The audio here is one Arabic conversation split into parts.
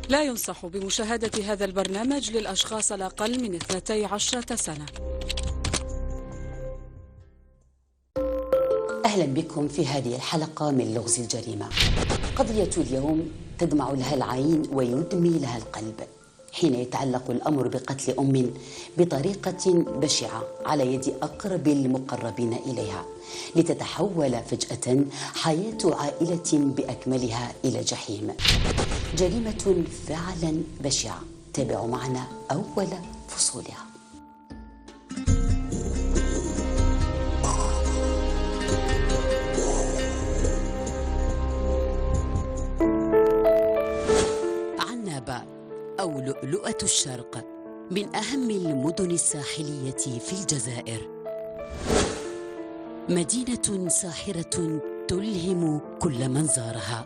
لا ينصح بمشاهدة هذا البرنامج للأشخاص الأقل من 12 سنة. أهلا بكم في هذه الحلقة من لغز الجريمة. قضية اليوم تدمع لها العين ويدمي لها القلب، حين يتعلق الأمر بقتل أم بطريقة بشعة على يد أقرب المقربين إليها، لتتحول فجأة حياة عائلة بأكملها إلى جحيم. جريمة فعلا بشعة، تابعوا معنا أول فصولها. عنابة أو لؤلؤة الشرق من أهم المدن الساحلية في الجزائر، مدينة ساحرة تلهم كل من زارها.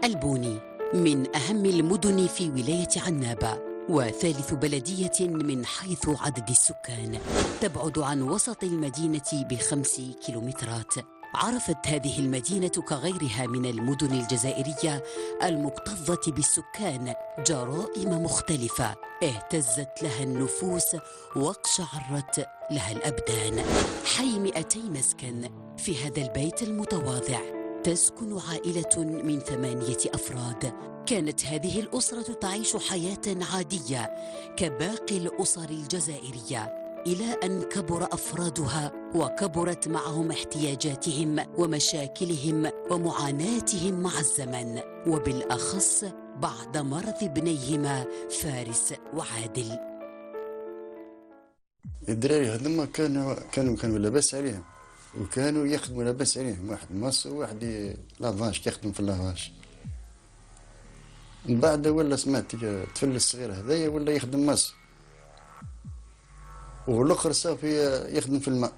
البوني من أهم المدن في ولاية عنابة، وثالث بلدية من حيث عدد السكان، تبعد عن وسط المدينة ب5 كيلومترات. عرفت هذه المدينة كغيرها من المدن الجزائرية المكتظة بالسكان جرائم مختلفة اهتزت لها النفوس واقشعرت لها الأبدان. حي 200 مسكن. في هذا البيت المتواضع تسكن عائلة من 8 أفراد. كانت هذه الأسرة تعيش حياة عادية كباقي الأسر الجزائرية، إلى أن كبر أفرادها وكبرت معهم احتياجاتهم ومشاكلهم ومعاناتهم مع الزمن، وبالأخص بعد مرض ابنيهما فارس وعادل. الدراري هذوما كانوا لاباس عليهم، وكانوا يخدموا لاباس عليهم، واحد ماس وواحد لافاش يخدم في اللافاش. من بعد ولا سمعت الطفل الصغير هذايا ولا يخدم ماس، والاخر صافي يخدم في الماء،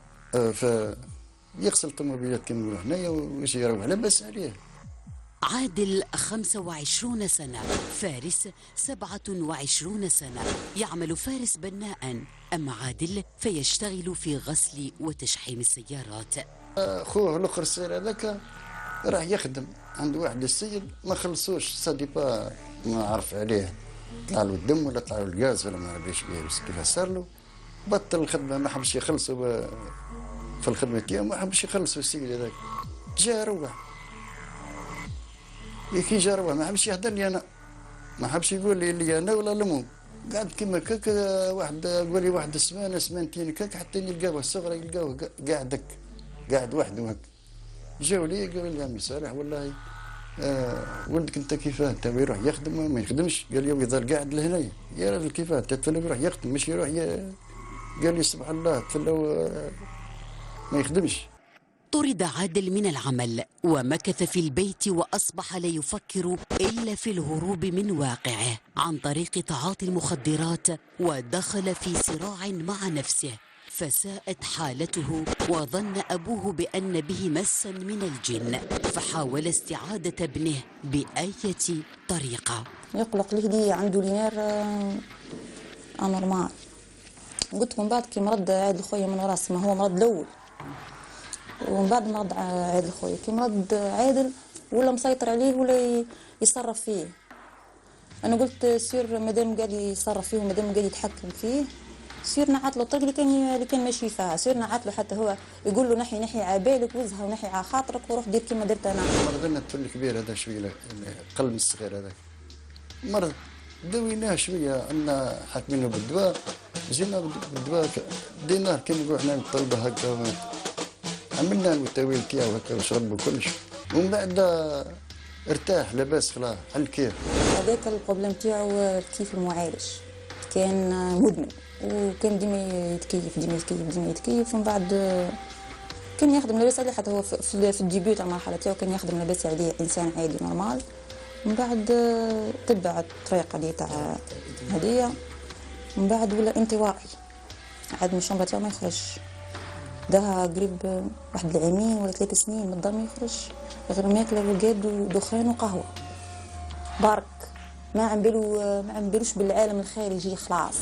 يغسل الطوموبيلات كما نقولوا حنايا ويجي يروح لاباس عليه. عادل 25 سنة، فارس 27 سنة. يعمل فارس بناء، أما عادل فيشتغل في غسل وتشحيم السيارات. خوه الاخر الصغير هذاك راح يخدم عند واحد السيد ما خلصوش، سادي با ما عرف عليه، طلع له الدم ولا طلع له الغاز ولا ما عرفش كيف صار له، بطل الخدمه، ما حبش يخلصوا في الخدمه تاعو، ما حبش يخلصوا السيد هذاك، جا روح. كي جا روح ما حبش يهدر لي انا، ما حبش يقول لي انا ولا لمو، قعد كيما كاك واحد قول لي واحد السمانه سمانتين كاك حتى يلقاوه الصغرى يلقاوه قاعد وحده هكا. جاو لي قالوا لي عمي صالح والله ولدك انت كيفاه؟ انت يروح يخدم ما يخدمش؟ قال لي يظل قاعد لهنايا. يا راجل كيفاه؟ الطفل يروح يخدم مش يروح قال لي سبحان الله الطفل ما يخدمش. طرد عادل من العمل ومكث في البيت، وأصبح لا يفكر إلا في الهروب من واقعه عن طريق تعاطي المخدرات، ودخل في صراع مع نفسه، فساءت حالته وظن أبوه بأن به مسا من الجن، فحاول استعادة ابنه بأية طريقة. يقلق لي عنده لينير انورمال. قلت لكم بعد كي مرض عادل خويا من راس، ما هو مرض الاول، ومن بعد مرض عادل خويا كي مرض عادل ولا مسيطر عليه ولا يصرف فيه. انا قلت سير مادام قال يصرف فيه ومادام قال يتحكم فيه، سير نعت له الطريق اللي كان ماشي فيها، سير نعت له حتى هو يقول له نحي عبالك وزها ونحي على خاطرك وروح دير كيما درت انا. مرضنا الطفل الكبير هذا شويه، قلب الصغير هذاك مرض، دويناه شويه، عندنا حاكمينه بالدواء، جينا بالدواء ديناه كيما نقولوا حنا الطلبه هكا، عملنا له التاويل تاعو هكا وشرب وكلش، ومن بعد ارتاح لاباس خلاص حل كيف. هذاك البروبليم تاعو كيف المعالج كان مدمن، وكان ديما يتكيف ومن بعد كان يخدم لاباس عليه، حتى هو في الديبيو تاع المرحله تاعو كان يخدم لاباس عليه انسان عادي نورمال. من بعد تبع الطريقه اللي تاع هديه، من بعد ولا انطوائي، عاد من الشومبره تاعو ما يخرجش، داها قريب واحد العامين ولا 3 سنين من الدار ما يخرج، غير ماكله وقاد ودخان وقهوه برك، ما عم بالوش بالعالم الخارجي خلاص.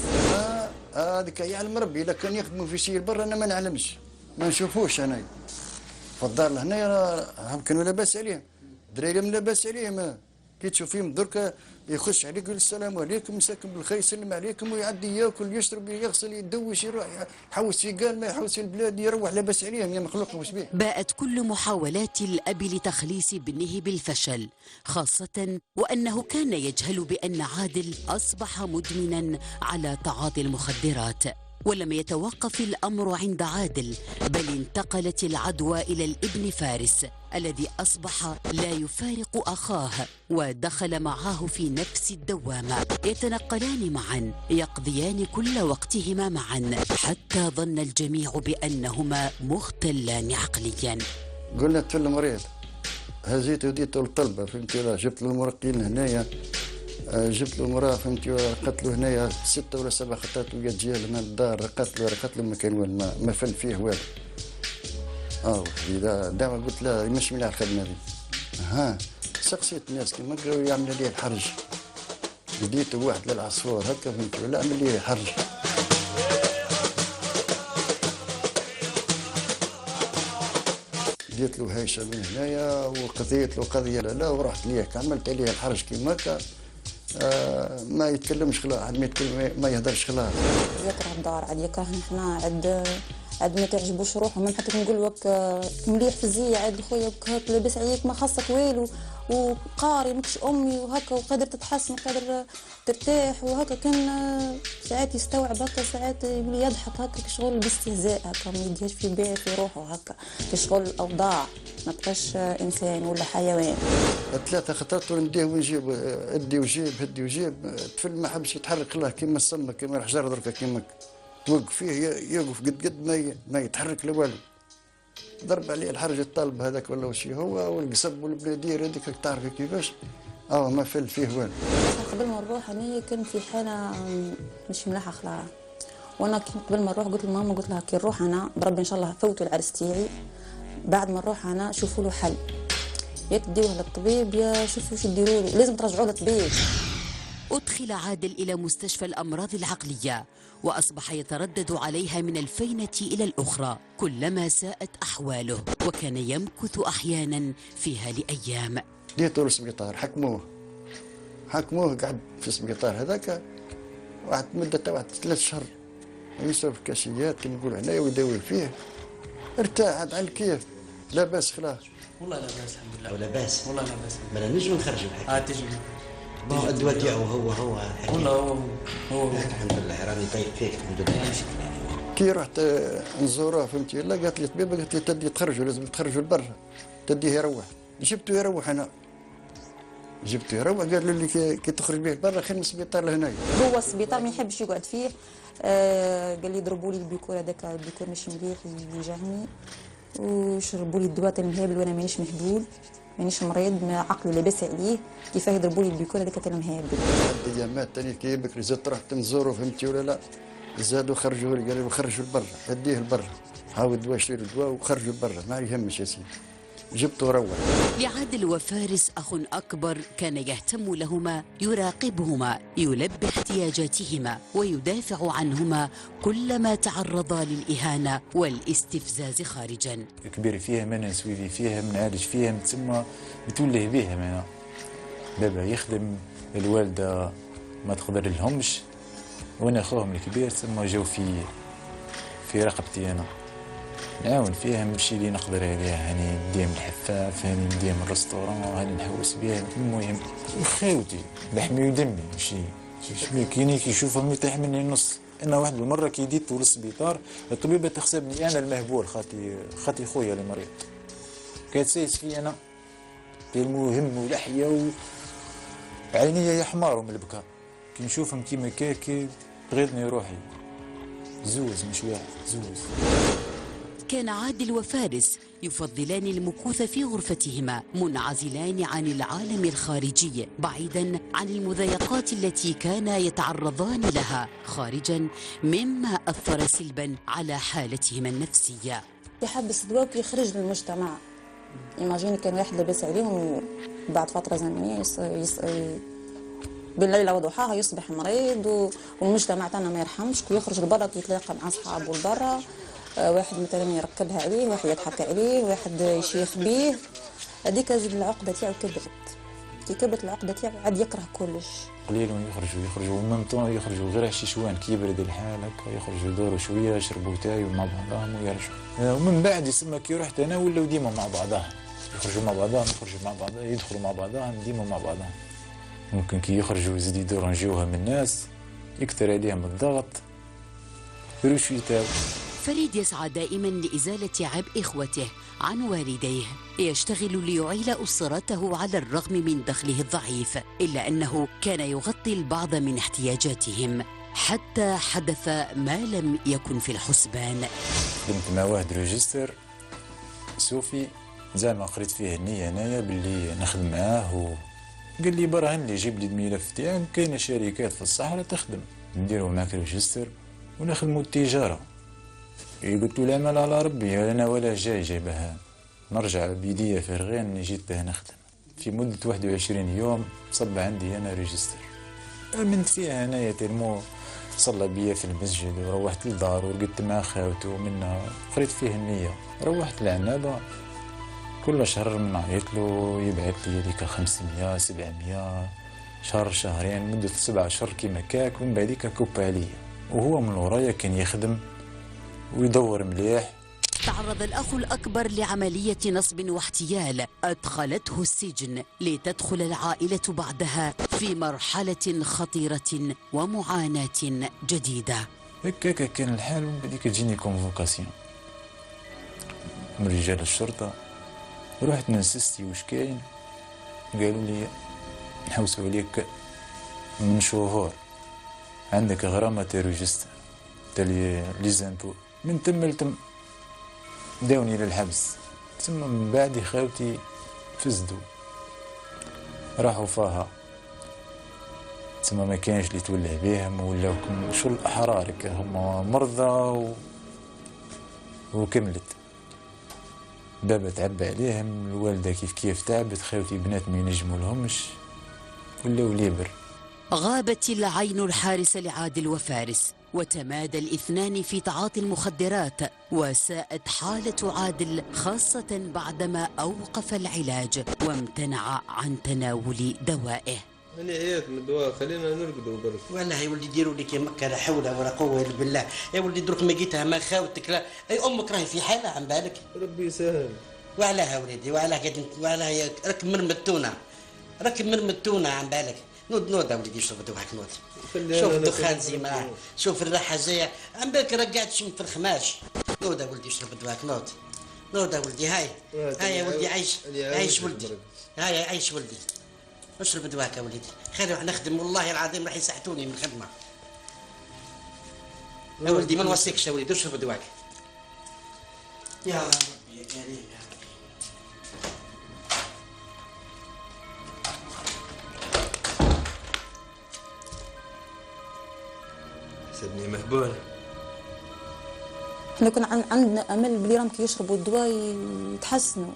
هذيك يعلم ربي، اذا كان يخدموا في شيء برا انا ما نعلمش، ما نشوفوش انا في الدار هنايا كانوا لاباس عليهم، دراري من لاباس عليهم كي تشوفيهم دركا يخش عليك يقول السلام عليكم مساكم بالخير يسلم عليكم ويعدي ياكل يشرب يغسل يدوش يروح يحوس في قال ما يحوس في البلاد يروح لاباس عليهم يا مخلوق واش بيه. باءت كل محاولات الأب لتخليص ابنه بالفشل، خاصة وأنه كان يجهل بأن عادل أصبح مدمنا على تعاطي المخدرات. ولم يتوقف الأمر عند عادل، بل انتقلت العدوى إلى الابن فارس الذي أصبح لا يفارق أخاه ودخل معه في نفس الدوامة، يتنقلان معا يقضيان كل وقتهما معا، حتى ظن الجميع بأنهما مختلان عقليا. قلنا تو المريض هزيت وديت الطلبة فهمتي، جبت له المرقين هنايا، جبت له مراه فهمتي رقت له هنايا 6 ولا 7 خطات ويا تجي لنا الدار رقت له ما كان والو ما فن فيه والو. اذا دائما قلت لا يمشي من الخدمه هذه. سقسيت الناس كيما قالوا يعمل لي الحرج، بديت واحد للعصفور هكا فهمتي ولا عمل لي الحرج. ديت له هيشه من هنايا وقضيت له قضيه لا ورحت ليه عملت عليه الحرج كيما هكا. ما يتكلمش خلاص، عاد ما يتكلم ما يهدرش خلاص. يكره الدار، عاد يكرهنا حنا، عاد ما تعجبوش روحه، ما حتى نقول لك مليح في الزي، عاد خويا هاك لاباس عليك ما خاصك والو وقاري ماكش امي وهكا وقادر تتحسن وقادر ترتاح وهكا. كان ساعات يستوعب هكا، ساعات يقول يضحك هكا كشغل باستهزاء هكا، ما يديهاش في باله في روحه هكا كشغل الاوضاع، ما بقاش انسان ولا حيوان. 3 خطرات ونديه ونجيب ادي وجيب هدي وجيب. الطفل ما حبش يتحرك الله كيما السمه كيما الحجر دركا كيما توقف فيه يوقف قد ما يتحرك لا والو. ضرب عليه الحرج الطالب هذاك ولا وشي هو والقصب والبلادير هذيك تعرفي كيفاش ما فل فيه والو. قبل ما نروح انا كان في حاله مش ملاحه خلاص، وانا قبل ما نروح قلت لماما، قلت لها كي نروح انا بربي ان شاء الله فوتوا العرس تاعي، بعد ما نروح انا شوفوا له حل، يا تديوه للطبيب يا شوفوا واش ديروا له، لازم ترجعوه للطبيب. أدخل عادل إلى مستشفى الأمراض العقلية، وأصبح يتردد عليها من الفينة إلى الأخرى كلما ساءت أحواله، وكان يمكث أحيانا فيها لأيام. ديته للسبيطار، حكموه قعد في السبيطار هذاك واحد مدة واحد 3 شهور يشرب كاشيات كما نقولوا هنايا ويداوي فيه، ارتاح عاد على الكيف لا باس خلاص. والله لا باس الحمد لله. ولا باس والله لا باس. ما نجم نخرجوا الحكايه. تجي. ما الدواء تاعو هو والله هو الحمد لله راني طايق فيك الحمد لله. كي رحت نزوروه فهمتي لا قالت لي الطبيبه قالت لي تدي تخرجوا لازم تخرجوا لبرا تديه يروح. جبته يروح انا جبته يروح قالوا لي كي تخرج به برا خير من السبيطار لهنايا. هو السبيطار ما يحبش يقعد فيه. قال لي ضربوا لي البيكور هذاك، البيكور ماشي مليح يوجعني، وشربوا لي الدواء تاع المهابل وانا مانيش مهبول مانيش مريض، ما عقلي لاباس عليه، كيفاه يضربوا لي البيكور هذاك تاع المهابل. بعد ايامات ثاني كي بكري زدت رحت نزورو فهمتي ولا لا، زادوا خرجوا لي قالوا خرجوا لبرا هديه لبرا، عاود دواء شري الدواء وخرجوا لبرا ما يهمش يا سيدي. جبته وروح. لعادل وفارس أخ أكبر كان يهتم لهما، يراقبهما، يلبي احتياجاتهما ويدافع عنهما كلما تعرضا للإهانة والاستفزاز خارجا. كبير فيها ما نسوي فيها منعالج فيها من تما بتوله بيها معنا. بابا يخدم، الوالدة ما تقدر لهمش، وانا اخوهم الكبير تما جاو في رقبتي انا. نعاون فيها نمشي اللي نقدر عليها، هاني نديهم الحفاف، هاني نديهم الريستورون، هاني نحوس بها. المهم خاوتي لحمي ودمي ماشي كاين كيشوفهم يطيح مني النص. انا واحد المره كي ديت طول السبيطار الطبيبه تحسبني انا المهبول خاطي خويا اللي مريض، كانت سايس في انا المهم ولحيه وعينيا يا حمار من البكاء كي نشوفهم كيما كاكي بغيتني روحي. زوز مش واحد زوز. كان عادل وفارس يفضلان المكوث في غرفتهما، منعزلان عن العالم الخارجي، بعيدا عن المضايقات التي كانا يتعرضان لها خارجا، مما أثر سلبا على حالتهما النفسية. يحبس دواء ويخرج للمجتمع. إيماجيني كان واحد لاباس عليهم بعد فترة زمنية بالليل وضحاها يصبح مريض، والمجتمع تاعنا ما يرحمش، ويخرج لبرا يتلاقى مع أصحابه لبرا، واحد مثلا يركبها عليه، واحد يضحك عليه، واحد يشيخ بيه، هذيك العقده تاعو كبرت. كي كبرت العقده تاعو عاد يكره كلش. قليل يخرجوا ومن طون يخرجوا غير شوان كي يبرد الحال هكا يخرجوا يدوروا شويه يشربوا تاي مع بعضهم ويرجعوا. ومن بعد يسمى كي رحت انا ولاو ديما مع بعضهم، يخرجوا مع بعضهم يدخلوا مع بعضهم ديما مع بعضهم. ممكن كي يخرجوا يزيد يدوروا نجيوها من الناس يكثر عليهم الضغط يروحوا يتاو. فريد يسعى دائما لإزالة عبء إخوته عن والديه، يشتغل ليعيل أسرته على الرغم من دخله الضعيف، إلا أنه كان يغطي البعض من احتياجاتهم حتى حدث ما لم يكن في الحسبان. خدمت مع واحد ريجستر صوفي زعما قريت فيه النية انايا باللي نخدم معاه، قال لي برهن لي جيب لي الملف تاعك، كاينه شركات في الصحراء تخدم نديرو معاك ريجستر ونخدمو التجاره. قلت له العمل على ربي، انا ولا جايبها نرجع بيديا فارغين. جيت به نخدم في مده 21 يوم صب عندي انا ريجستر. امنت فيها انايا تلمو صلى بيا في المسجد وروحت للدار ورقدت مع خاوته منها قريت فيه النيه. روحت لعنابه كل شهر نعيط له يبعث لي هذيك 500 700 شهر شهرين مده 7 أشهر كيما كاك، ومن بعديك كوب عليا. وهو من ورايا كان يخدم ويدور مليح. تعرض الأخ الأكبر لعملية نصب واحتيال أدخلته السجن، لتدخل العائلة بعدها في مرحلة خطيرة ومعاناة جديدة. هكاك كان الحال، ومن بعديك تجيني كونفوكاسيون من رجال الشرطة. رحت نسستي واش كاين، قالوا لي نحوسوا عليك من شهور، عندك غرامة ريجستر تاع لي زامبو. من تم لتم داوني للحبس. ثم من بعد خاوتي فزدوا راحوا فيها، ثم ما كانش اللي تولع بهم ولاو شغل احرار هما مرضى وكملت. بابا تعبى عليهم، الوالده كيف تعبت، خاوتي بنات ما ينجموا لهمش ولاو ليبر. غابت العين الحارسة لعادل وفارس، وتمادى الاثنان في تعاطي المخدرات، وساءت حالة عادل خاصة بعدما أوقف العلاج وامتنع عن تناول دوائه. أنا عيات من الدواء، خلينا نرقدوا برك. والله يا ولدي ديروا لك يا مكة لا حول ولا قوة إلا بالله. يا ولدي دروك ما جيتها ما خاوتك لا، أي أمك راهي في حالة عن بالك. ربي يسهل. وعلاها ولدي وعلاها راك راك مرمتونا عن بالك. نود ولدي شوف دواك نود. شوف الدخان زي ما شوف الراحة جاية عن بالك، راك قاعد تشم في الخماش. نود ولدي شوف دواك نود ولدي. هاي يا ولدي عيش ولدي. هاي عيش ولدي. اشرب دواك يا ولدي، خير راح نخدم والله العظيم راح يساعدوني من الخدمه. يا ولدي ما نوصيكش يا ولدي، اشرب دواك. يا ربي يا كريم يا ربي. حسبني مهبول. احنا كنا عندنا امل بلي راهم كي يشربوا الدواء يتحسنوا،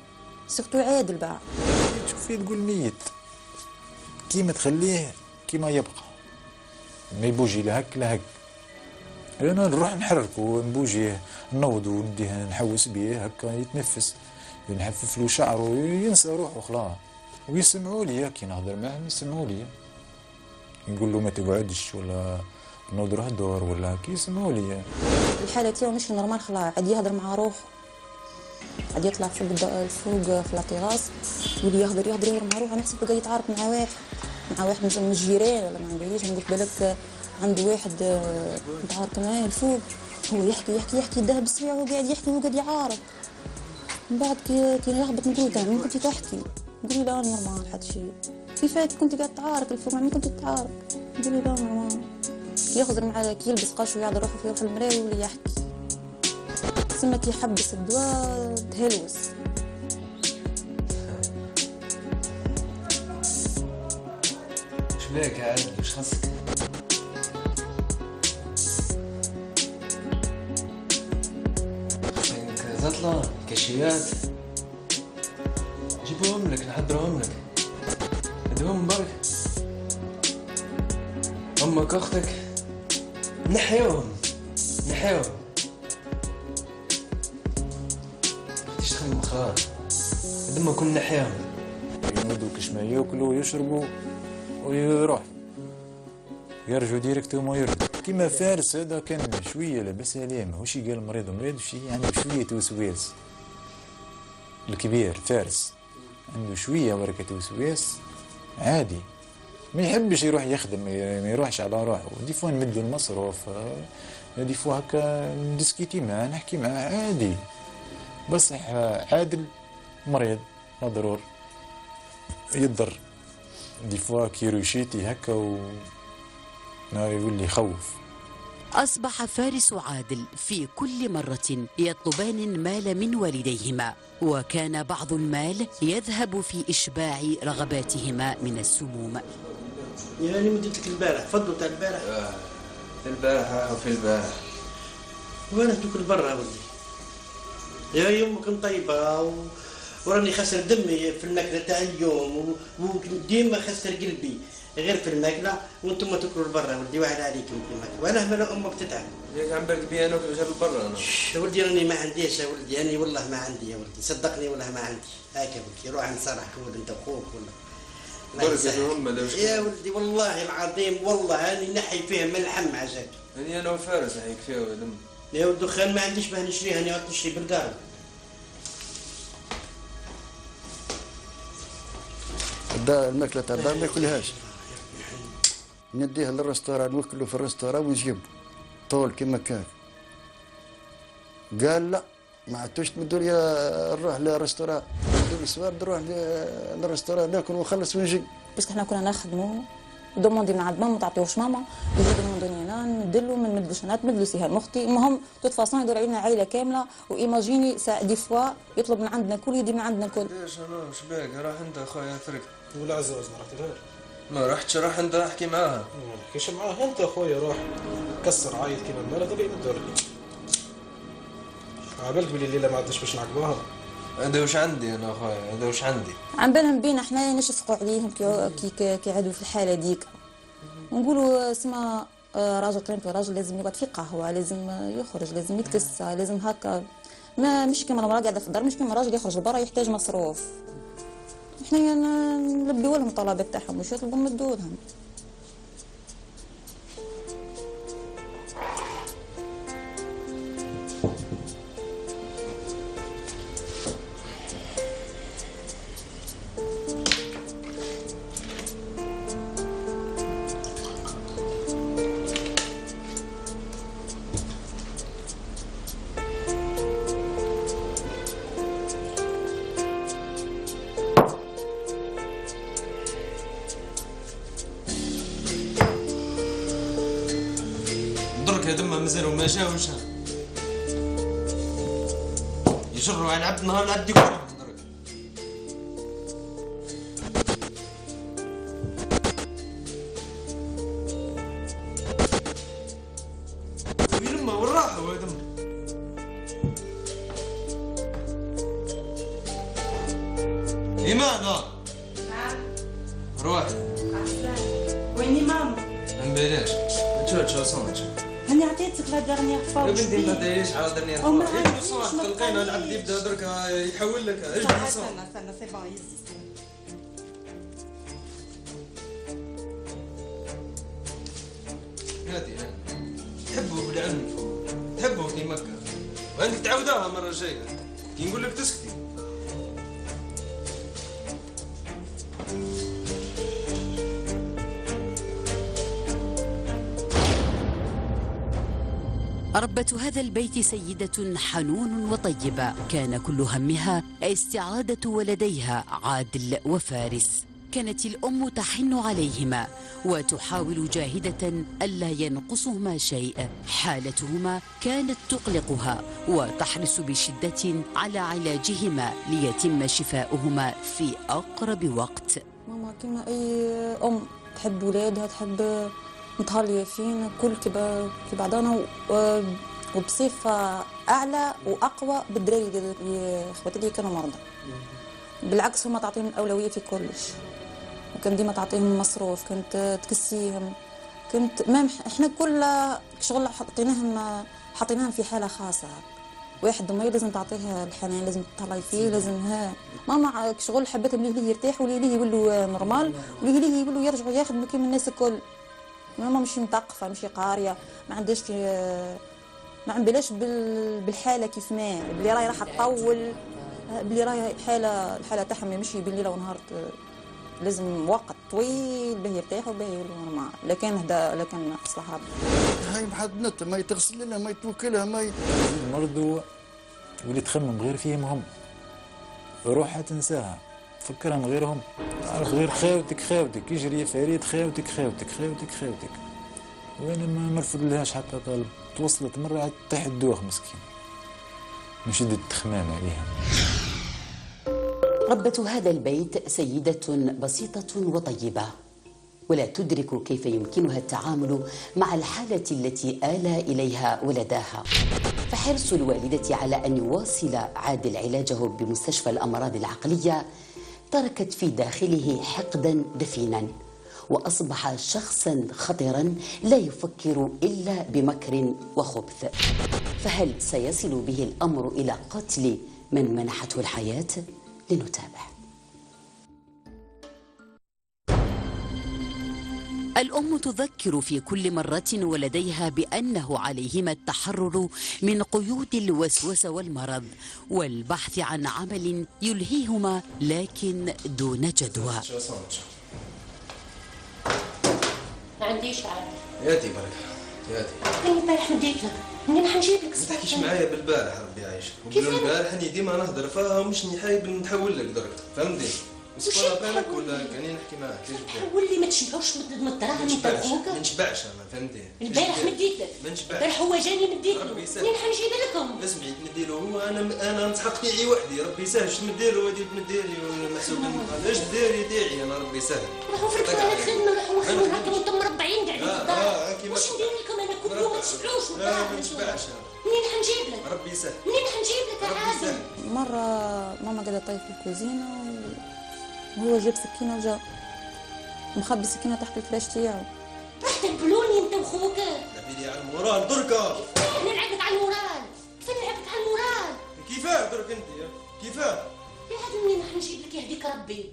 سيرتو عادل بقى. تشوفيه تقول ميت كيما تخليه كيما يبقى، ما يبوجي لا هك لا هك. انا نروح نحرك ونبوجي نوض ونديه نحوس بيه هكا يتنفس، نحفف له شعره ينسى روحه خلاص. ويسمعوا لي كي نهضر معاهم يسمعوا لي، نقول له ما تقعدش ولا نوض روح دور ولا كي يسمعوا لي. الحاله تاعو مش نورمال خلاص، عاد يهضر مع روحه، عاد يطلع فوق في لاطيراس يولي يهضر مع روحه. نحسب بقى يتعارك مع واحد مثلا من الجيران ولا ما نقوليش، نقول بالك عنده واحد يتعارك معاه الفوق، هو يحكي داه بالسريع وهو قاعد يحكي وهو قاعد يعارك. من بعد كي يهبط نقول له من كنتي تحكي؟ نقول لا نورمال حتى شيء. كيفاش كنت قاعد تعارك الفوق؟ ما كنت تعارك. نقول لا نورمال. كي يخزر معاه كي يلبس قش ويعض روحه في روح المرايه ويولي يحكي. تسمى كي يحبس الدواء تهلوس. شبيك يا عادل واش خاصك؟ خاصك زطلة كاشيات جيبهم لك نحضرهم لك، ادهم برك. امك اختك نحيوهم تشتغل خلاص لما كنا نحياهم. ينوضوا كش ما ياكلوا ويشربوا ويروح يرجعوا ديريكت وما يرجعوا. كيما فارس هذا كان شويه لاباس عليه، ماهوش قال مريض وشي، عنده شويه وسواس. الكبير فارس عنده شويه بركه وسواس عادي، ما يحبش يروح يخدم، ما يروحش على روحه. دي فوا نمدوا المصروف، دي فوا هكا ندسكيتي معاه نحكي معاه عادي، بصح عادل مريض ما ضرور يضر دي فوا كيروشيتي هكا يولي يخوف. أصبح فارس وعادل في كل مرة يطلبان المال من والديهما، وكان بعض المال يذهب في إشباع رغباتهما من السموم. يعني مدتك البارح فضلوا تاع البارح؟ في البارح وفي البارح. وانا تاكل برا ولدي. يا يومكم طيبة وراني خسر دمي في الماكلة تاع اليوم وديما خسر قلبي غير في الماكلة، وانتم تاكلوا برا ولدي، واحد عليكم في الماكلة، وانا هنا امك تتعب. ياك عم بالك بيا ناكل غير برا انا. ولدي راني ما عنديش يا ولدي، راني والله ما عندي يا ولدي، صدقني والله ما عندي. هاكا ولدي روح نصرحك ولد انت اخوك ولا. يا ولدي والله العظيم والله هاني نحي فيها من الحم عجاك. هاني انا وفارس نحيك فيها ولم. يا ولد الدخان ما عنديش باه نشريه، هاني غادي نشري بالقارب. الماكله تاع الدار ما ياكلهاش، نديه للرستوران نوكلو في الرستوران ونجيب طول كيما كان. قال لا ما عدتوش تمدوا لي نروح للرستوران، تمدوا لي سوار نروح للرستوران ناكل ونخلص ونجي. باسكو حنا كنا نخدموا دوموندي من عند ماما ما تعطيوش ماما، يجي دوموندوني انا نمدلو ما نمدلوش انا تمدلو سهام اختي. المهم توت فاسون يدور علينا عائله كامله، وايماجيني ساعه دي فوا يطلب من عندنا الكل يدي من عندنا الكل. ليش انا شباك راح انت اخويا فرقت ولا عزوز ما رحتلهاش؟ ما رحتش، راح انت احكي معاها. ما نحكيش معاها انت اخويا، روح كسر عيط كيما المرض اللي ندور لك. عبالك بلي الليله ما عدناش باش نعقبوها. هذا واش عندي انا اخويا، هذا واش عندي. عم بالهم بينا حنا نشفقوا عليهم كي عادوا في الحاله ديك، نقولوا اسمع راجل كريمبي، راجل لازم يقعد في قهوه، لازم يخرج، لازم يتكسى، لازم هكا. ما مش كيما المراه قاعده في الدار، مش كيما راجل يخرج لبرا يحتاج مصروف. احنا نلبيو لهم الطلبات تاعهم واش يطلبوا نمدوا لهم. درك يا دمه مازالوا ما جاوش، يجروا على عبد النهار نعدي كلهم درك. وين ما وين راحوا يا دمه؟ إيمان نعم. روحي. ويني ماما؟ ما نباليش. شو صنعت؟ هاني عطيتك لا ديرنيير فوا. يا بنتي ما دايريش على ديرنيير فوا. اجبد صح تلقينا العبد يبدا درك يحول لك. اجبد صح. استنى سي بون يزي. هادي تحبوا بالعلم، تحبوا كي مكة، وعندك تعاودوها المرة الجاية كي نقول لك تسكتي. ربة هذا البيت سيدة حنون وطيبة، كان كل همها استعادة ولديها عادل وفارس. كانت الأم تحن عليهما وتحاول جاهدة ألا ينقصهما شيء. حالتهما كانت تقلقها وتحرص بشدة على علاجهما ليتم شفاؤهما في أقرب وقت. ماما كما أي أم تحب ولادها، تحب متهلية فينا كل كي بعضنا، وبصفة أعلى وأقوى بالدراري اللي خواتي اللي كانوا مرضى. بالعكس هما تعطيهم الأولوية في كلش، وكان ديما تعطيهم مصروف، كانت تكسيهم، كنت مام احنا كل شغل حطيناهم في حالة خاصة. واحد مريض لازم تعطيه الحنان، لازم تطلعي فيه، لازم ماما شغل حبيت ليه يرتاح وليه يولوا نورمال وليه يولوا يرجعوا يخدموا كيما الناس الكل. ماما مش مثقفه مش قاريه، ما عندهاش ما عندهاش بالحاله كيف ما بلي راهي راح تطول، بلي راهي الحاله تاعها ماشي بالليل ونهار، لازم وقت طويل باه يرتاحوا باه يولوا نورمال. لكن اصلح ربي هاي محدنتها ما يتغسل لها ما يتوكلها ما المرض واللي تخمم غير فيهم هم، روحها تنساها تفكرهم غيرهم، تعرف غير خاوتك يجري فريد خاوتك وانا ما نرفض لهاش حتى طالب. توصلت مره تحت الدوخ مسكين من شدة التخمام عليها. ربة هذا البيت سيدة بسيطة وطيبة، ولا تدرك كيف يمكنها التعامل مع الحالة التي آل إليها ولداها، فحرص الوالدة على أن يواصل عادل علاجه بمستشفى الأمراض العقلية تركت في داخله حقدا دفينا، وأصبح شخصا خطرا لا يفكر إلا بمكر وخبث. فهل سيصل به الأمر إلى قتل من منحته الحياة؟ لنتابع. الأم تذكر في كل مرة ولديها بأنه عليهما التحرر من قيود الوسوسة والمرض والبحث عن عمل يلهيهما لكن دون جدوى. ما عنديش عاد. ياتي بركة ياتي. أنا البارح نديت لك، منين حنجيب لك؟ ما تحكيش معايا بالبارح ربي يعيشك. كيف البارح اني ديما نهضر فيها ومش حايب نتحول لك درك، فهمتني؟ وصفرة بالك ولا كاني نحكي معاك؟ تحول لي ما تشبعوش من الدراهم نتاع خوك؟ ما نشبعش انا فهمتني؟ البارح مديت لك. ما نشبعش. البارح هو جاني مديت له، منين حنجيب لكم؟ اسمعي تمدي له هو انا نسحق تاعي وحدي ربي يسهل. اش تمدي له ودي تمدي لي محسوب اش داري تاعي انا ربي يسهل. راحوا في الخدمة راحوا خدموا هكا وانتم مربعين قاعدين في الدار. واش ندير لكم انا كل يوم ما تشبعوش من لا ما نشبعش منين حنجيب لك؟ ربي يسهل. منين حنجيب لك يا عادل؟ مرة ماما قاعدة طايف في الكوزينة وهو جاب سكينة وجا مخبي السكينة تحت الفلاش تاعو. راح تقبلوني انت وخوك؟ لعبي على المورال دركا. نلعبك على المورال؟ كيف نلعبك على المورال؟ كيفاه درك انت كيفاه؟ يا عاد منين حنجيب لك يهديك ربي؟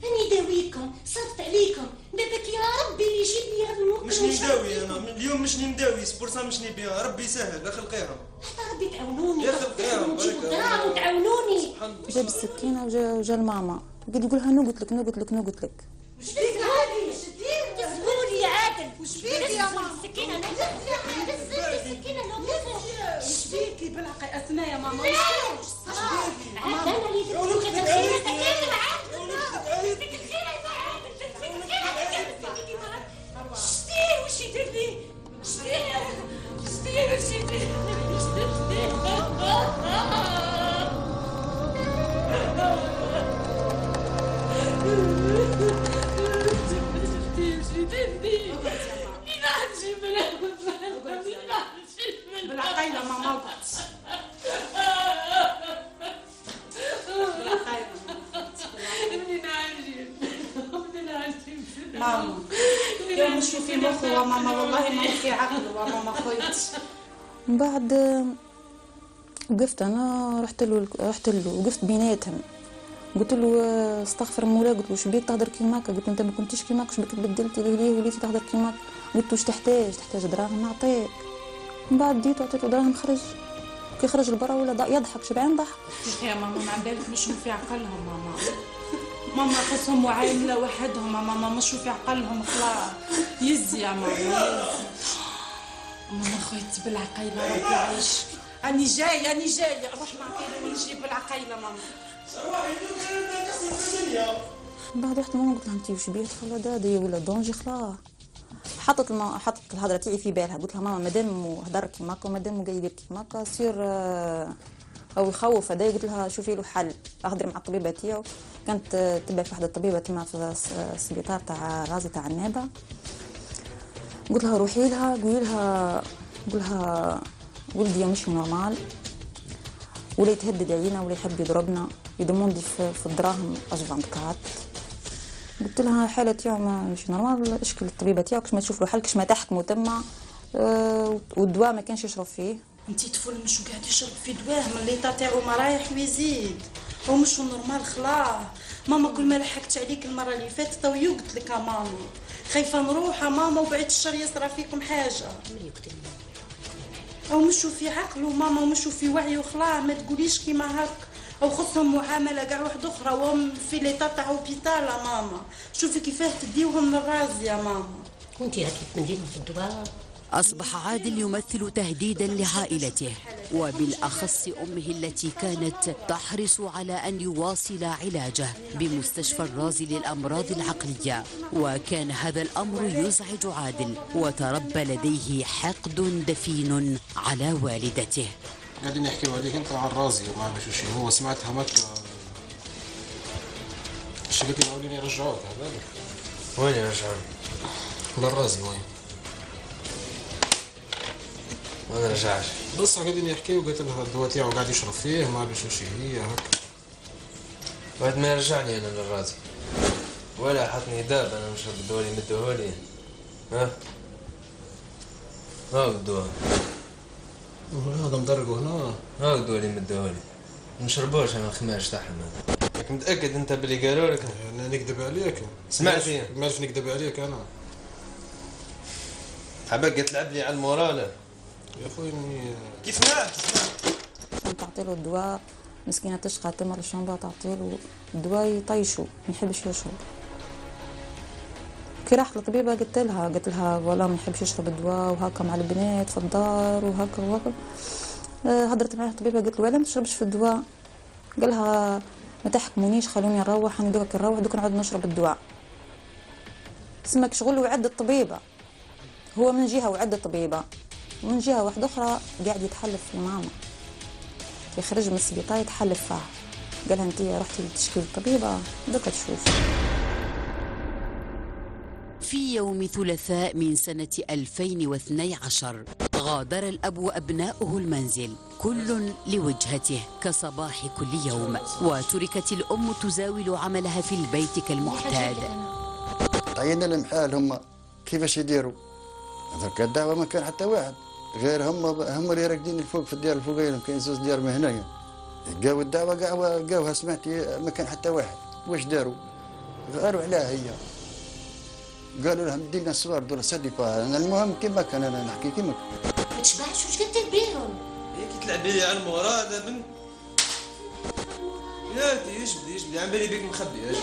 راني داويكم صرت عليكم بابك يا ربي اللي يجيب لي هذا الموقف. مش نداوي انا اليوم مش نداوي سبورسا مش نبيها ربي يسهل اخلقيهم. حتى ربي تعاونوني يا خلقيهم نجيبوا دراهم وتعاونوني. جاب السكينة وجا لماما قال يقولها نو قلت لك. وش بيك عادل؟ وش دير؟ تسموني يا عادل. وش بيك يا ماما؟ السكينة السكينة وش بيكي بالعقل اسماء يا ماما؟ عاد انا اللي تقولك الخير وش يدير لي؟ بالعقيلة ماما ماما يوم نشوفي مخه وماما والله ما في عقله وماما خويتش. من بعد وقفت انا رحت له وقفت بيناتهم قلت له استغفر مولا. قلت له واش بيك تهضر كيماك؟ قلت له انت ما كنتيش كيماك واش بيك تبدلتي ليه وليتي تهضر كيماك؟ قلت له واش تحتاج دراهم نعطيك. من بعد ديت وعطيته دراهم خرج كي خرج لبرا ولا يضحك شبعان ضحك. يا ماما ما بالك مش في عقلهم ماما خصهم وعائلة وحدهم ماما مش في عقلهم خلاص يزي يا ماما. ماما خويتي بالعقيلة ربي يعيش. أني جاية روح نعطيله ونجيب بالعقيلة ماما. من بعد رحت ماما قلت لها انتي واش بيك؟ خلا دادي ولا دونجي خلاص. حطت الهضره تاعي في بالها. قلت لها ماما مادام هضر كيماكا ومادام قاعد يدير كيماكا سير او يخوف هذا. قلت لها شوفي له حل اهضري مع الطبيبه تاعو. كانت تبع في واحده الطبيبه تما في السبيطار تاع غازي تاع النابه. قلت لها روحي لها قول لها ولدي مش نورمال ولا يتهدد علينا ولا يحب يضربنا يدموندي في الدراهم اجفان كات. قلت لها حالة تاعو مش نورمال اشكل الطبيبه تاعك ما تشوف له حل كش ما تحكموا تما والدواء ما كانش يشرب فيه انتي طفل مش قاعد يشرب في دواه من اللي تاعو ما رايح ويزيد ومش نورمال خلاه. ماما كل ما لحقت عليك المره اللي فاتت تو قلت لك ماما خايفه نروح ماما وبعد الشر يصرى فيكم حاجه. او مشوا في عقله ماما ومشوا في وعيه وخلاه، ما تقوليش كيما هك او خصهم معامله كاع واحده اخرى وهم في ليطا تاع اوبيتال. ماما شوفي كيفاه تديوهم للراس يا ماما. وانتي راكي تمدينهم في الدواء. أصبح عادل يمثل تهديدا لعائلته وبالأخص أمه التي كانت تحرص على أن يواصل علاجه بمستشفى الرازي للأمراض العقلية، وكان هذا الأمر يزعج عادل وتربى لديه حقد دفين على والدته. قاعدين يحكيوا عليك انت عن الرازي وما عرفش شيء، هو سمعتها مكة الشركة الاولين يرجعوك. هذا وين يرجعون؟ للرازي وين؟ ما نرجعش. بس قاعدين يحكيوا قلت لها الدواء تاعو قاعد يشرب فيه ما عرفش شيء هي هكا. بعد ما يرجعني انا للرازي ولا حطني داب انا نشرب الدواء اللي مدوهولي. ها هاو الدواء هذا مدرقه هنا. هاو الدواء اللي مدوهولي نشربوش انا الخماش تاعهم. راك متاكد انت باللي قالوا لك؟ انا نكذب عليك؟ سمعت فيه؟ ما عرفش نكذب عليك انا. حبك تلعب لي على المورال يا خويا كيف سمعت عشان تعطيله الدواء مسكينه تشقى تمر الشنبه تعطيله الدواء يطيشو ما يحبش يشرب. كي راحت للطبيبه قلت لها والله ما يحبش يشرب الدواء وهكا مع البنات في الدار وهكا وهكا. هضرت معاه الطبيبه قلت له ولا ما تشربش في الدواء؟ قالها ما تحكمونيش خلوني نروح، انا دوك نروح دوك نعود نشرب الدواء. سمك شغل وعد الطبيبه، هو من جهه وعد الطبيبه ومن جهه واحده اخرى قاعد يتحلف في ماما. يخرج من السبيطار يتحلف فيها. قالها انت رحتي تشكي للطبيبه دوك تشوف. في يوم ثلاثاء من سنة 2012 غادر الأب وأبناؤه المنزل كل لوجهته كصباح كل يوم، وتركت الأم تزاول عملها في البيت كالمعتاد. عينا لهم حال هم كيفاش يديروا. هذاك الدعوة ما كان حتى واحد غير هم اللي راكدين الفوق في الديار الفوقيه، كاين زوج ديار من هنايا لقاو الدعوة لقاوها سمعتي ما كان حتى واحد. واش داروا؟ غاروا عليها هي، قالوا لهم دينا الصور دول صديقة. انا المهم كيما كان انا نحكي كيما ما تشبعش واش قلت بيهم؟ هيك تلعب لي على المورال يا بنت. يا يجبدي عم بالي بيك مخبي.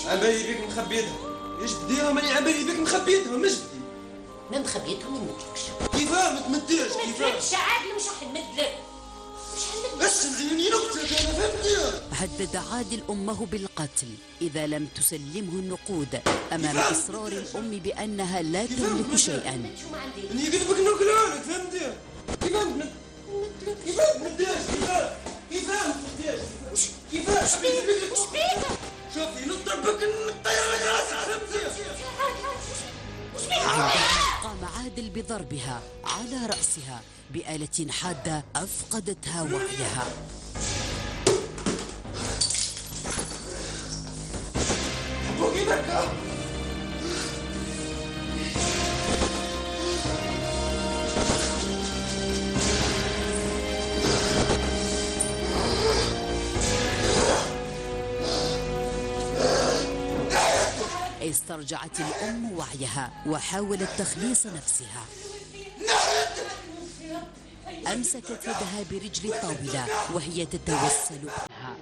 عم بالي بيك مخبيتها. يجبديهم اللي عم بالي بيك مخبيتهم. اجبدي ما مخبيتهم ما نمدلكش. كيفاه ما تمديش؟ كيفاه؟ ما تمدلكش عادل مش راح نمدلك. بس خليني نقتلك انا فهمتني. هدد عادل أمه بالقتل إذا لم تسلمه النقود أمام إصرار الأم بأنها لا تملك شيئا. اني قلت لك ناكلها لك فهمتي؟ كيفاه كيفاش شوفي نضرب بك نطير لك راسك فهمتي؟ قام عادل بضربها على رأسها بآلة حادة أفقدتها وعيها. استرجعت الأم وعيها وحاولت تخليص نفسها. أمسكت يدها برجل الطاولة وهي تتوسل بها.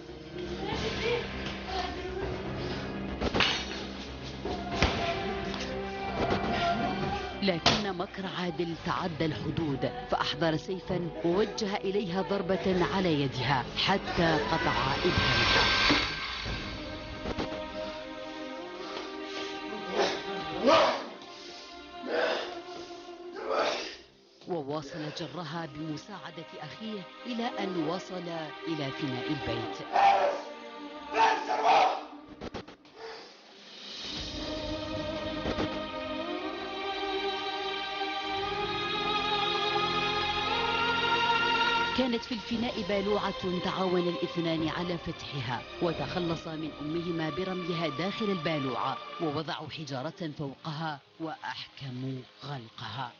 لكن مكر عادل تعدى الحدود، فأحضر سيفا ووجه إليها ضربة على يدها حتى قطع إبهامها. وواصل جرها بمساعدة أخيه إلى أن وصل إلى فناء البيت. كانت في الفناء بالوعة تعاون الاثنان على فتحها، وتخلص من أمهما برميها داخل البالوعة ووضعوا حجارة فوقها وأحكموا غلقها.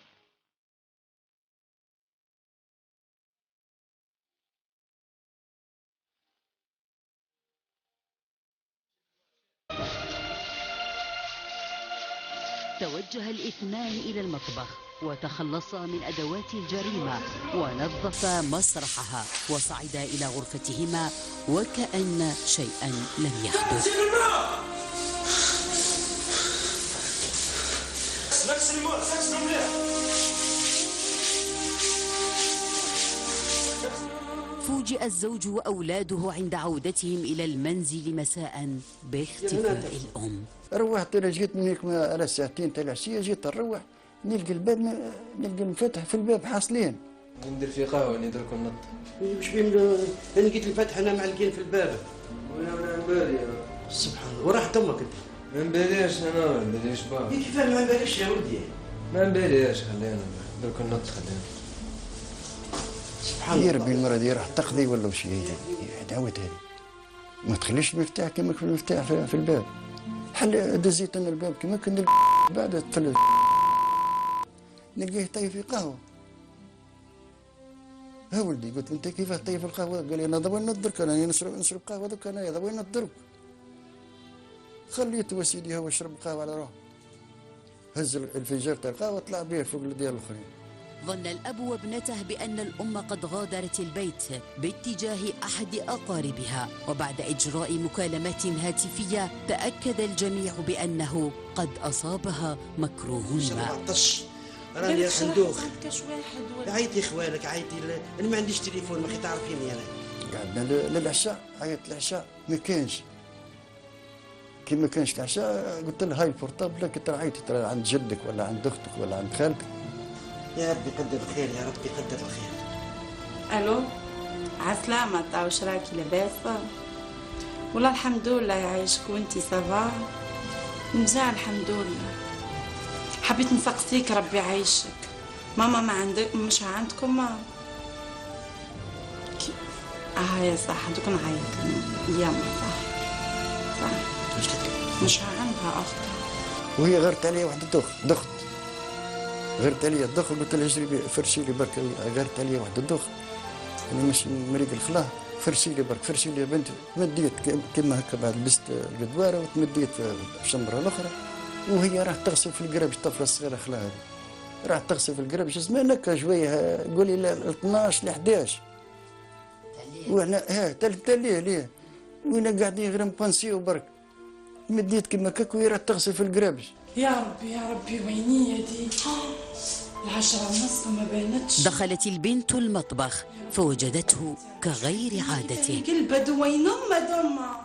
توجه الاثنان إلى المطبخ وتخلصا من أدوات الجريمة ونظفا مسرحها وصعدا إلى غرفتهما وكأن شيئا لم يحدث. فوجئ الزوج وأولاده عند عودتهم إلى المنزل مساء باختفاء الأم. روحت انا جيت من هيك على ساعتين تاع العشيه، جيت نروح نلقى الباب نلقى المفتح في الباب حاصلين. ندير في قهوه ندير لكم نط. مش بين انا لقيت الفتح انا معلقين في الباب. وانا نبالي سبحان الله. وراحت امك انت؟ ما نباليش انا، ما نباليش بابا. كيف ما نباليش يا ولدي؟ ما نباليش، خلينا ندير لكم نط خلينا. سبحان الله. يا ربي المرة دي راح تقضي ولا وش هي دعوت هذه. ما تخليش المفتاح كما في المفتاح في الباب. حل دزيت انا الباب كما كنا بعد تفلت نلقيه طيب في قهوه. ها ولدي قلت انت كيف طيب في القهوه؟ قال لي انا ضوي نضرك، انا نشرب قهوه دوك، انا ضوي نضرك. خليته وسيدي هو يشرب قهوه على روحه. هز الفنجان تاع القهوه طلع به فوق الديال الاخرين. ظن الأب وابنته بأن الأم قد غادرت البيت باتجاه أحد أقاربها، وبعد إجراء مكالمات هاتفية تأكد الجميع بأنه قد أصابها مكروه ما. راني راح ندوخ. عيطي اخوانك، عيطي انا ما عنديش تليفون، ما تعرفيني انا. قعدنا للعشاء، عيط العشاء ما كانش. كي ما كانش العشاء قلت له هاي البورتابل كنت عيطي ترى عند جدك ولا عند اختك ولا عند خالتك. يا ربي قدر الخير، يا ربي قدر الخير. الو عسلامة، تا واش راكي لاباس؟ والله الحمد لله يعيشك، وانتي صافا؟ مزيان الحمد لله. حبيت نسقسيك ربي يعيشك، ماما ما عندك مش عندكم؟ يا صح دوك نعيط اليوم. صح مش عندها اختها، وهي غرت عليا واحد الدخت غرت عليا الدخ، قلت لها اجري فرشي لي برك. غرت عليا واحد الدخ انا مش مريق الخلاه، فرشي لي برك، فرشي لي يا بنتي. تمديت كما هكا بعد لبست القدواره وتمديت في الشمره الاخرى، وهي راح تغسل في القرابش. الطفله الصغيره خلاها راح تغسل في القرابش زمان هكا شويه، قولي ل 12 ل 11 وحنا ليه وين قاعدين غير نبانسيو برك. مديت كما كاك وهي راح تغسل في القرابش. يا ربي ويني دي 10:30 ما بانتش. دخلت البنت المطبخ فوجدته كغير عادته. قلبت وين أمه.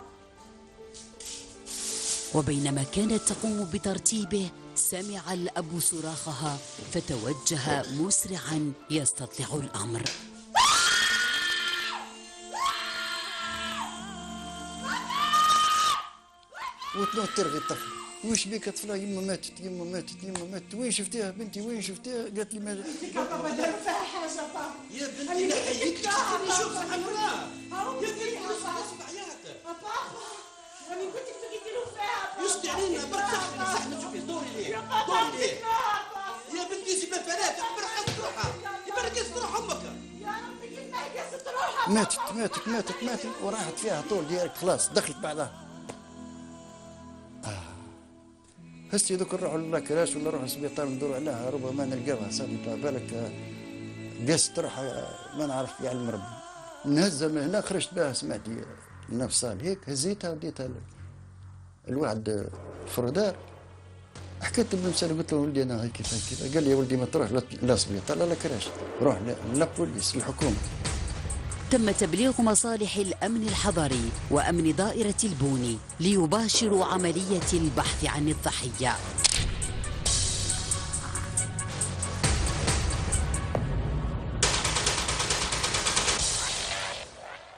وبينما كانت تقوم بترتيبه سمع الأب صراخها فتوجه مسرعا يستطلع الأمر. وتنوض ترغي الطفل. وش بيك طفله؟ يما ماتت يما ماتت يما ماتت. وين شفتيها بنتي وين شفتيها؟ قالت لي ما بابا دار فيها حاجه بابا. يا بنتي نحييك نشوف الحمراء. يا بنتي اسمع عياطك. بابا راني قلت لك تقولي له فيها. يسكت علينا برك صح نشوفي دوري ليه؟ دوري ليه؟ يا بنتي سيب الفلات برك تروحها. يبارك تروح امك. يا ربي كيف ما هي تروحها. ماتت وراحت فيها طول ديالك خلاص دخلت بعدها. هسي دوك نروحوا للاكراش ولا نروحوا للسبيطار ندوروا عليها ربما نلقاوها صافي بالك قست روحها ما نعرف يعلم ربي. نهزها من هنا خرجت بها سمعت نفصال هيك هزيتها وديتها الواحد الفرودار. حكيت بالمسألة قلت له ولدي انا هيك كيف قال لي يا ولدي ما تروح لا سبيطار لا كراش، روح للبوليس الحكومة. تم تبليغ مصالح الأمن الحضري وأمن دائرة البوني ليباشروا عملية البحث عن الضحية.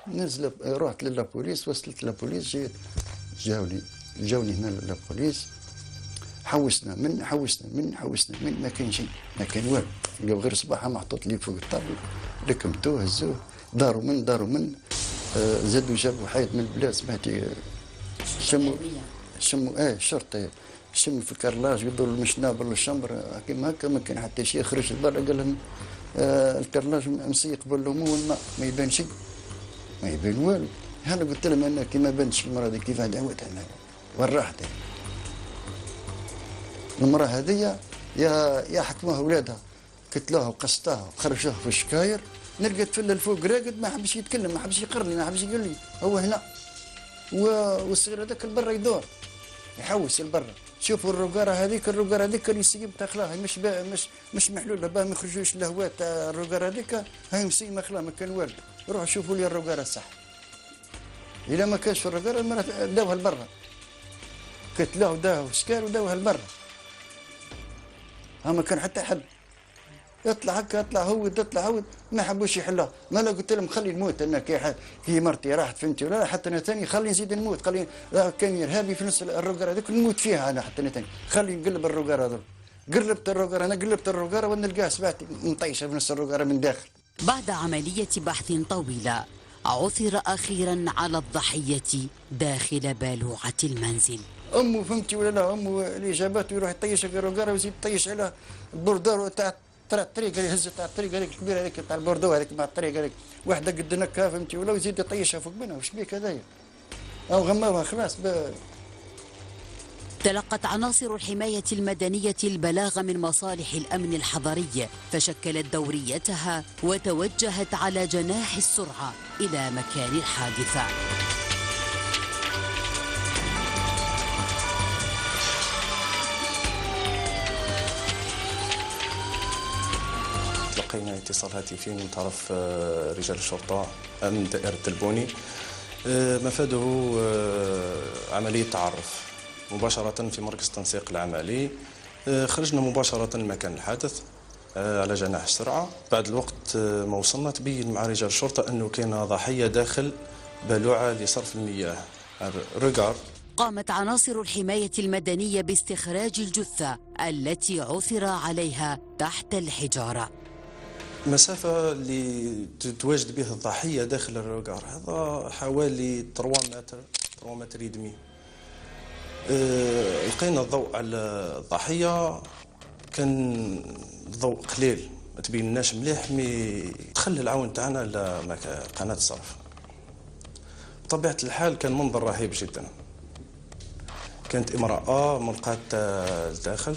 نزل رحت للبوليس، وصلت للبوليس، جاوني هنا للبوليس. حوسنا من ما كان شيء، ما كان والو. لقاو غير صباحها محطوط لي فوق الطابل، لكمتوه هزوه داروا من زادوا جابوا حيط من البلاد سمعتي شموا الشرطه شم في الكرلاج قدوا المشناب ولا الشمبر كيما هكا ما كان حتى شيء. خرج لبرا قال لهم الكرلاج مسيق بالليمون والماء ما يبان شيء ما يبان والو. انا قلت لهم انا كي ما بانش المره دي كيف دعوتها انا والراحة. المرأة هذه يا حكموها ولادها قتلوها وقصتوها وخرجوها في الشكاير، نلقى تفل الفوق راقد ما حبش يتكلم، ما حبش يقرني، ما حبش يقول لي هو هنا. والصغير هذاك البرا يدور يحوس البرا. شوفوا الرقاره هذيك اللي يسيب تاخلاها مش محلوله باه ما يخرجوش الهواء تاع الرقاره هذيك، هاي مسيمه خلاها ما كان والو. روحوا شوفوا لي الرقاره صح. اذا ما كانش في الرقاره المراه داوها لبرا، قتلوها وداوها وسكار وداوها لبرا. ما كان حتى حد يطلع هكا، يطلع هود ما حبوش يحلوها. ما لا قلت لهم خلي نموت انا كي مرتي راحت فهمتي ولا حتى انا ثاني خلي نزيد نموت، خلي كان ارهابي في نص الرقاره هذيك نموت فيها انا حتى انا ثاني، خلي نقلب الرقاره هذول. قلبت الرقاره ونلقاها سبعتي مطيشه في نص الرقاره من داخل. بعد عملية بحث طويلة عثر أخيرا على الضحية داخل بالوعة المنزل. امه فهمتي ولا لا، امه اللي جابته يروح يطيش الرقاره ويزيد يطيش على البوردور تاع الطريق اللي هزت تاع الطريق هذيك الكبيره هذيك تاع البوردور هذيك مع الطريق هذيك، واحده قد نكها فهمتي ولا، ويزيد يطيشها فوق منها. وش بيك هذايا؟ او غماوها خلاص. تلقت عناصر الحماية المدنية البلاغ من مصالح الأمن الحضري، فشكلت دوريتها وتوجهت على جناح السرعة إلى مكان الحادثة. تلقينا اتصال هاتفي من طرف رجال الشرطة أمن دائرة البوني، مفاده عملية تعرف مباشرة في مركز التنسيق العملي. خرجنا مباشرة لمكان الحادث على جناح السرعة. بعد الوقت ما وصلنا تبين مع رجال الشرطة أنه كان ضحية داخل بلوعة لصرف المياه رقار. قامت عناصر الحماية المدنية باستخراج الجثة التي عثر عليها تحت الحجارة. المسافة اللي تتواجد بها الضحية داخل الرقار هذا حوالي 3 متر يدمي. لقينا الضوء على الضحية، كان الضوء قليل ما تبيناش مليح، مي دخل العون تاعنا لقناة الصرف. بطبيعة الحال كان منظر رهيب جدا. كانت امرأة ملقاة الداخل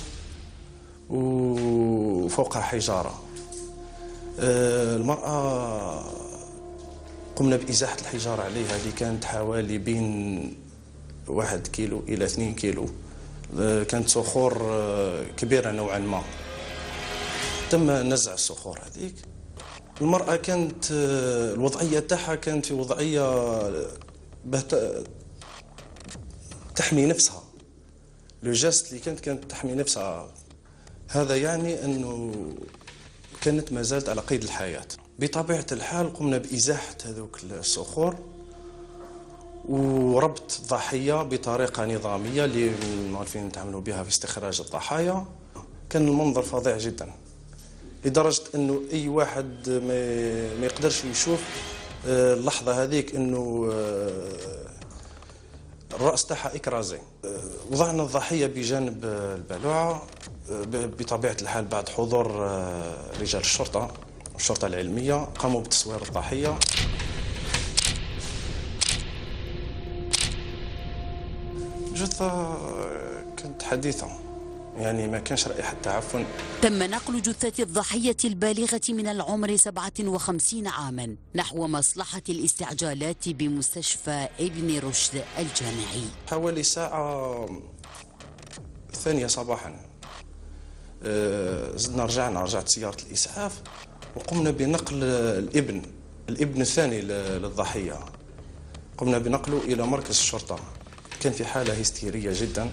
وفوقها حجارة. المرأة قمنا بإزاحة الحجارة عليها اللي كانت حوالي بين 1 كيلو إلى 2 كيلو. كانت صخور كبيرة نوعا ما. تم نزع الصخور هذيك. المرأة كانت الوضعية تاعها كانت في وضعية تحمي نفسها. لو جاست اللي كانت تحمي نفسها، هذا يعني أنه كانت ما زالت على قيد الحياة. بطبيعة الحال قمنا بإزاحة هذوك الصخور وربط الضحية بطريقة نظامية اللي عارفين نتعاملوا بها في استخراج الضحايا. كان المنظر فظيع جدا لدرجة أنه أي واحد ما يقدرش يشوف اللحظة هذيك أنه الرأس تاعها إكرازي. وضعنا الضحية بجانب البلوعة بطبيعة الحال بعد حضور رجال الشرطة العلمية قاموا بتصوير الضحية. جثة كانت حديثة، يعني ما كانش رائحة تعفن. تم نقل جثة الضحية البالغة من العمر 57 عاما نحو مصلحة الاستعجالات بمستشفى ابن رشد الجامعي. حوالي الساعة 2 صباحا زدنا رجعت سيارة الإسعاف وقمنا بنقل الابن الثاني للضحية، قمنا بنقله إلى مركز الشرطة. كان في حالة هستيرية جدا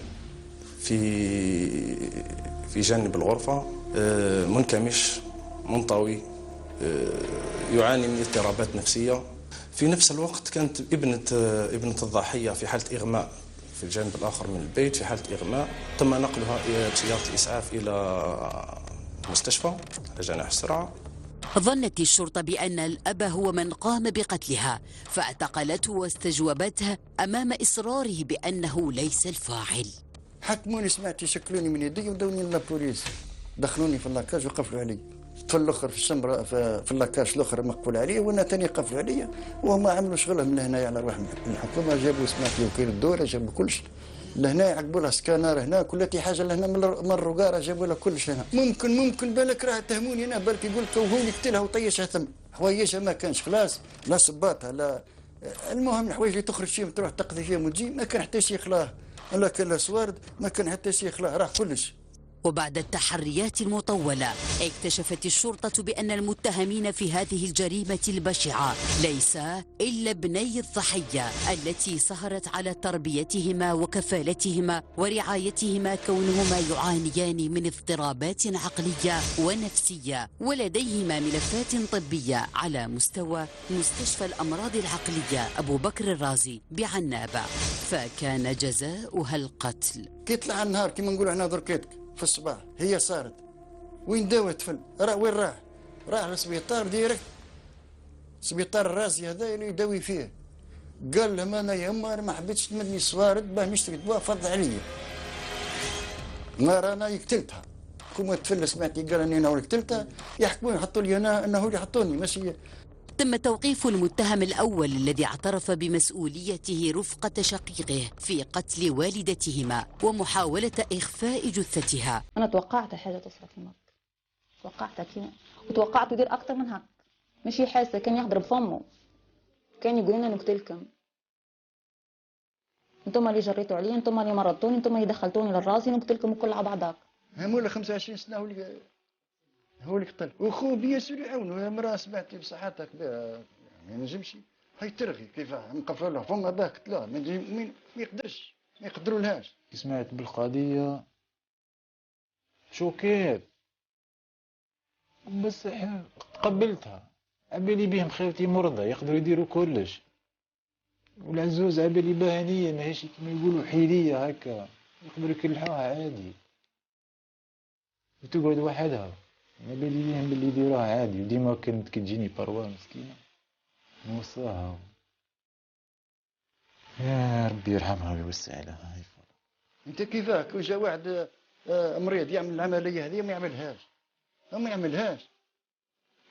في جانب الغرفة، منكمش منطوي، يعاني من اضطرابات نفسية. في نفس الوقت كانت ابنة الضحية في حالة إغماء في الجانب الآخر من البيت في حالة إغماء. تم نقلها بسيارة الإسعاف إلى مستشفى على جناح السرعة. ظنت الشرطة بأن الأب هو من قام بقتلها فاعتقلته واستجوبته أمام إصراره بأنه ليس الفاعل. حكموني، سمعت يشكلوني من يدي ودوني للبوليس، دخلوني في اللاكاج وقفلوا علي. في الاخر في الشمبر في اللاكاج الاخر مقفول عليه وانا ثاني قفلوا عليا، وهم عملوا شغلهم من هنايا على روحهم. الحكومه جابوا سمعت وكيل الدوله، جابوا كلش لهنا يعقبوا لها سكانر هنا كل حاجه لهنا من الرقاره جابوا لها كلش هنا. ممكن بالك راه تهموني انا بالك يقول لك وهو يقتلها وطيشها ثم حوايجها ما كانش خلاص لا صباطها لا المهم الحوايج اللي تخرج فيهم تروح تقضي فيهم وتجي ما كان حتى شي يخلاه لا كان لا سوارد ما كان حتى شي يخلاه راح كلش. وبعد التحريات المطولة اكتشفت الشرطة بأن المتهمين في هذه الجريمة البشعة ليس إلا ابني الضحية التي سهرت على تربيتهما وكفالتهما ورعايتهما كونهما يعانيان من اضطرابات عقلية ونفسية ولديهما ملفات طبية على مستوى مستشفى الأمراض العقلية أبو بكر الرازي بعنابة، فكان جزاؤها القتل. كيطلع النهار كما نقولوا احنا دركيتك في الصباح هي صارت وين داوت فن وين راح للسبيطار ديريكت سبيطار الرازي هذا اللي يداوي فيه قال لهم انا يا اما ما حبيتش تمدني صوارد باه نشتري دواء فض عليا نهار انا قتلتها كما تفل سمعتي قال اني انا قتلتها يحكمون يحطوا لي انا انه اللي حطوني ماشي. تم توقيف المتهم الأول الذي اعترف بمسؤوليته رفقة شقيقه في قتل والدتهما ومحاولة إخفاء جثتها. أنا توقعت حاجة تصرى في مك، توقعتها كيما وتوقعت يدير أكثر من هك، ماشي حاسة كان يضرب فمه، كان يقول لنا نقتلكم، انتم اللي جريتوا علي، انتم اللي مرضتوني، انتم اللي دخلتوني للراسي نقتلكم الكل على بعضاك. مولا 25 سنة هو اللي قتل وخو بياسر يعاونوا مراه سمعتي بصحتك بها ما ينجمش هاي ترغي كيفاه مقفلوه فما باه قتلوه ما يقدرش ما يقدرولهاش. سمعت بالقضية شوكيت بس تقبلتها عبالي بيهم خيرتي مرضى يقدروا يديروا كلش والعزوز عبالي باهنية ماهيش كما يقولوا حيلية هكا يقدروا يكلحوها عادي وتقعد وحدها ما بالي بيهم باللي يديروها عادي وديما كانت كتجيني برواه مسكينة نوصاها يا ربي يرحمها ويوسع لها. انت كيفاه كون جا واحد مريض يعمل العملية هذه ما يعملهاش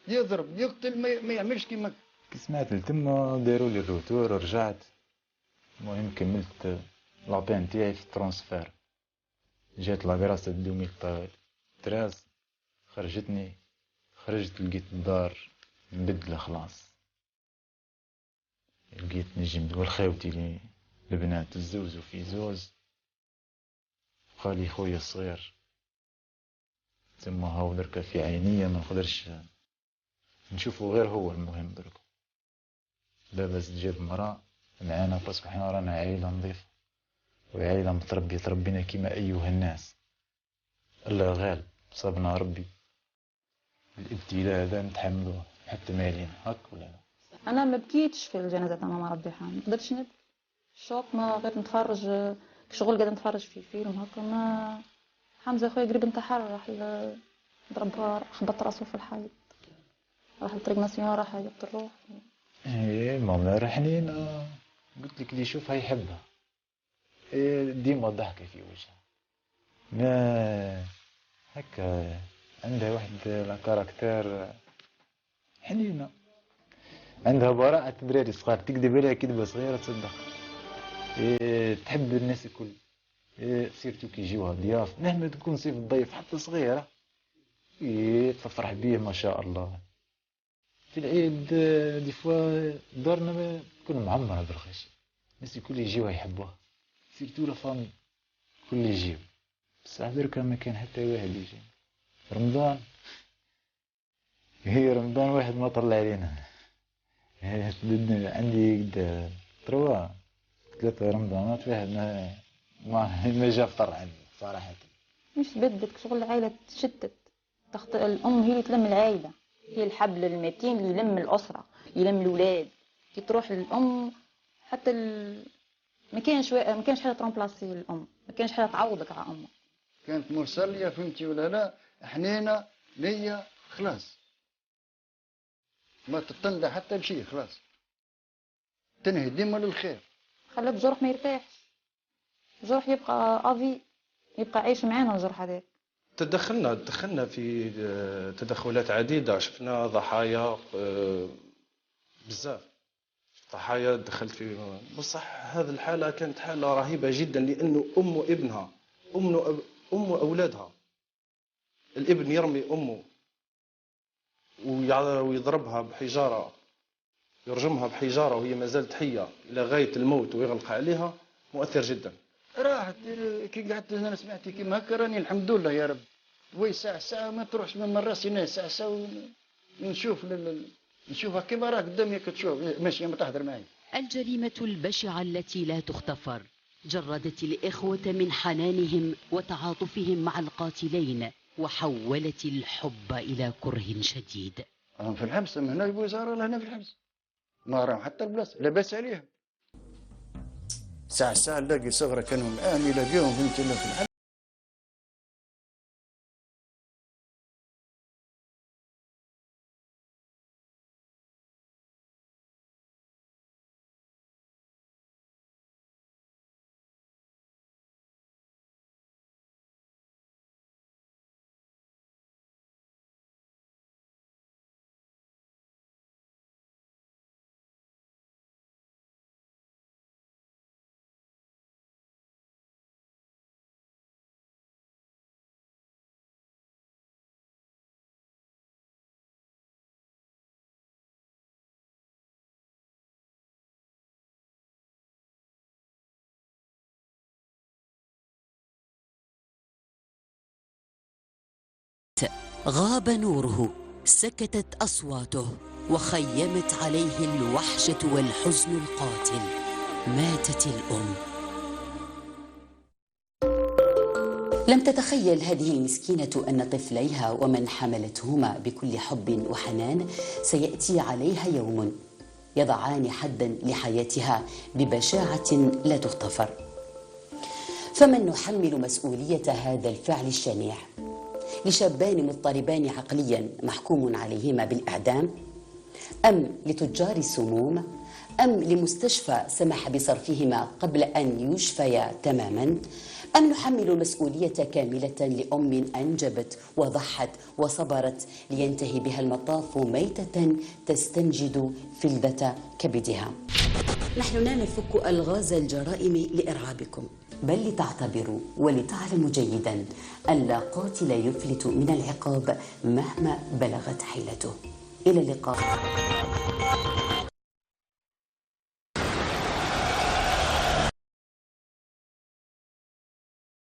يضرب يقتل ما يعملش كيما سمعت لتما داروا لي الروتور رجعت المهم كملت لابين تاعي في الترانسفير جات لاكراسة 2013 خرجت لقيت الدار مبدلة خلاص لقيت نجم والخاوتي لي البنات الزوز وفي زوز قالي خويا الصغير ثم هاو دركا في عينيا ما نقدرش نشوفه غير هو المهم دركا لاباس تجيب مرأة معانا باسكو حنا رانا عائلة نظيفة وعائلة متربية تربينا كيما أيها الناس الله غالب صابنا ربي الابتلاء هذا نتحملوه حتى مالين هك ولا لا. انا ما بكيتش في الجنازه تاع ماما ربي يرحمها ما قدرتش نبكي الشوق ما غير نتفرج شغل قاعده نتفرج في فيلم هكا ما حمزه خويا قريب انتحر راح ضربها خبط راسه في الحيط راح لطريق ناسيون راح يقتل الروح. ايه ماما رحنين قلت لك اللي يشوفها يحبها إيه ديما ضحكة في وجهها ما هكا عندها واحد الكاركتير حنينة عندها براءة دراري صغار تكذب عليها كذبة صغيرة تصدق إيه تحب الناس الكل إيه سيرتو كي يجيوها ضياف مهما تكون صيف الضيف حتى صغيرة إيه تفرح بيه ما شاء الله. في العيد دي فوا دارنا تكون معمرة بالخيش الناس الكل يجيوها يحبوها سيرتو لا فامي كل يجيو بصح دركا ما كان حتى واحد يجي رمضان هي رمضان واحد ما طلع علينا عندي قد 3 رمضانات واحد ما جا فطر عندي صراحة مش بدك شغل العائلة تشتت الأم هي اللي تلم العائلة هي الحبل المتين اللي يلم الأسرة يلم الأولاد كي تروح الأم حتى ما كانش حاجة ترامبلاسي الأم ما كانش حاجة تعوضك على أمك كانت مرسلية فهمتي ولا لا حنينة ليا خلاص ما تتندى حتى بشيء خلاص تنهي ديما للخير خلت جرح ما يرتاحش جرح يبقى افي يبقى عايش معانا الجرح هذاك. تدخلنا في تدخلات عديدة شفنا ضحايا بزاف ضحايا دخلت في بصح هذه الحالة كانت حالة رهيبة جدا، لأنه أم وابنها أم وأولادها، الابن يرمي أمه ويضربها بحجارة، يرجمها بحجارة وهي ما زالت حية إلى غاية الموت ويغلق عليها، مؤثر جدا. راحت كي قعدت انا سمعتي كيما هكا راني الحمد لله يا رب. وي ساعة ما تروحش من راسي ساعة نشوفها كيما راه قدامي كتشوف ماشي ما تهضر معي. الجريمة البشعة التي لا تغتفر جردت الإخوة من حنانهم وتعاطفهم مع القاتلين، وحولت الحب إلى كره شديد. راهم في الحبس، من هنا الوزارة لهنا في الحبس، ما راهم حتى البلاصة لاباس عليهم. ساعة نلاقي صغرى كانوا معاهم يلاقيهم فهمتي في الحبس. غاب نوره، سكتت أصواته، وخيمت عليه الوحشة والحزن القاتل. ماتت الأم. لم تتخيل هذه المسكينة أن طفليها ومن حملتهما بكل حب وحنان سيأتي عليها يوم يضعان حدا لحياتها ببشاعة لا تغتفر. فمن نحمل مسؤولية هذا الفعل الشنيع؟ لشابان مضطربان عقليا محكوم عليهما بالإعدام، أم لتجار السموم، أم لمستشفى سمح بصرفهما قبل أن يشفيا تماما، أم نحمل المسؤولية كاملة لأم أنجبت وضحت وصبرت لينتهي بها المطاف ميتة تستنجد فلذة كبدها؟ نحن لا نفك ألغاز الجرائم لإرعابكم، بل لتعتبروا ولتعلموا جيدا أن لا قاتل يفلت من العقاب مهما بلغت حيلته. إلى اللقاء.